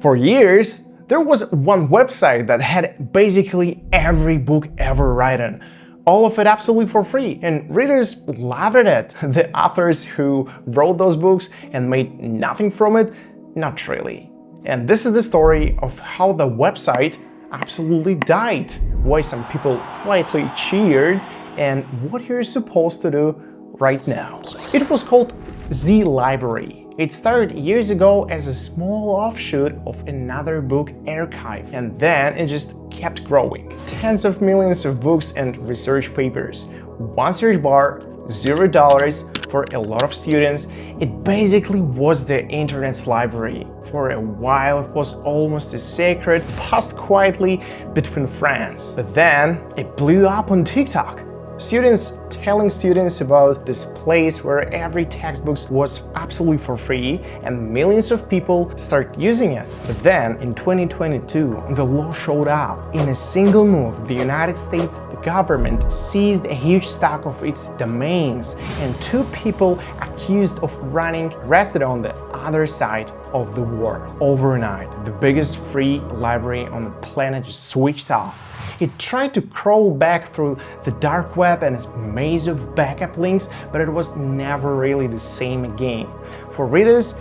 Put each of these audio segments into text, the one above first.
For years, there was one website that had basically every book ever written. All of it absolutely for free, and readers loved it. The authors who wrote those books and made nothing from it, not really. And this is the story of how the website absolutely died, why some people quietly cheered, and what you're supposed to do right now. It was called zlibrary. It started years ago as a small offshoot of another book archive, and then it just kept growing. Tens of millions of books and research papers, one search bar, $0 for a lot of students. It basically was the internet's library. For a while, it was almost a sacred, passed quietly between friends. But then it blew up on TikTok. Students telling students about this place where every textbook was absolutely for free, and millions of people start using it. But then in 2022, the law showed up. In a single move, the United States government seized a huge stock of its domains, and two people accused of running arrested on the other side of the war. Overnight, the biggest free library on the planet just switched off. It tried to crawl back through the dark web and its maze of backup links, but it was never really the same again. For readers,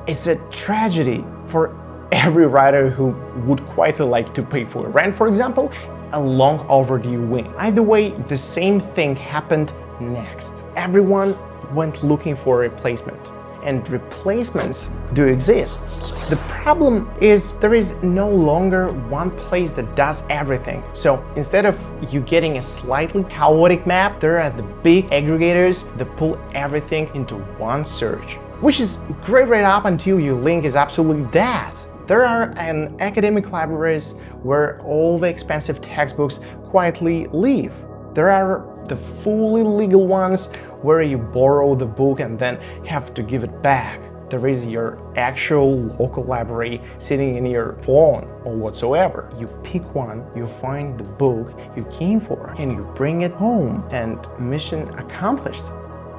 it's a tragedy. For every writer who would quite like to pay for rent, for example, a long overdue win. Either way, the same thing happened next. Everyone went looking for a replacement. And replacements do exist. The problem is there is no longer one place that does everything. So instead of you getting a slightly chaotic map, there are the big aggregators that pull everything into one search, which is great right up until your link is absolutely dead. There are academic libraries where all the expensive textbooks quietly live. There are the fully legal ones where you borrow the book and then have to give it back. There is your actual local library sitting in your phone or whatsoever. You pick one, you find the book you came for, and you bring it home, and mission accomplished.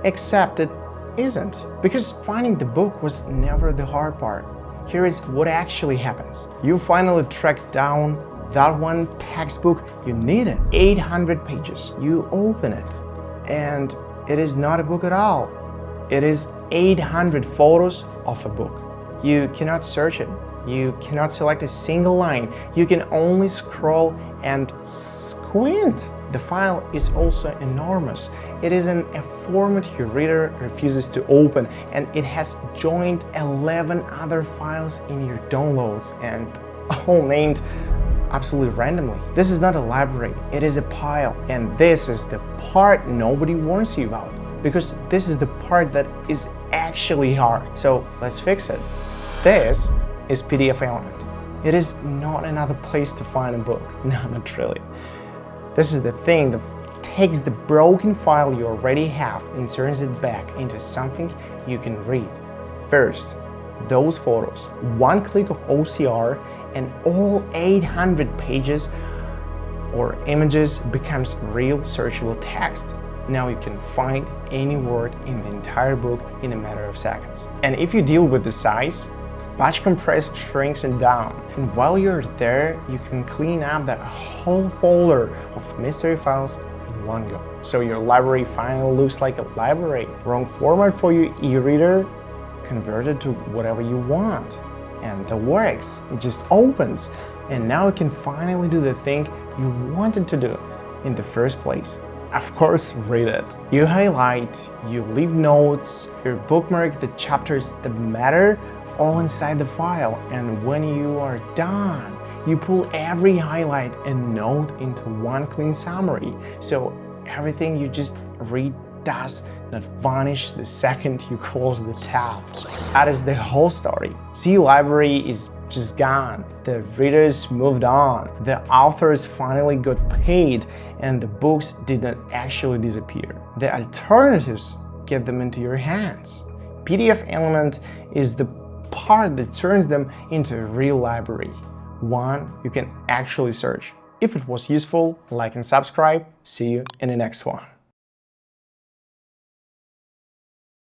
Except it isn't, because finding the book was never the hard part. Here is what actually happens. You finally track down that one textbook you needed, 800 pages. You open it, and it is not a book at all. It is 800 photos of a book. You cannot search it. You cannot select a single line. You can only scroll and squint. The file is also enormous. It is in a format your reader refuses to open, and it has joined 11 other files in your downloads, and all named absolutely randomly. This is not a library, it is a pile. And this is the part nobody warns you about, because this is the part that is actually hard. So let's fix it. This is PDFelement. It is not another place to find a book. No, not really. This is the thing that takes the broken file you already have and turns it back into something you can read. First, those photos. One click of OCR and all 800 pages or images becomes real searchable text. Now you can find any word in the entire book in a matter of seconds. And if you deal with the size, batch compress shrinks it down. And while you're there, you can clean up that whole folder of mystery files in one go. So your library finally looks like a library. Wrong format for your e-reader, convert it to whatever you want. And that works. It just opens. And now you can finally do the thing you wanted to do in the first place. Of course, read it. You highlight, you leave notes, you bookmark the chapters that matter, all inside the file. And when you are done, you pull every highlight and note into one clean summary. So everything you just read does not vanish the second you close the tab. That is the whole story. zlibrary is just gone. The readers moved on. The authors finally got paid, and the books did not actually disappear. The alternatives get them into your hands. PDFelement is the part that turns them into a real library. One you can actually search. If it was useful, like and subscribe. See you in the next one.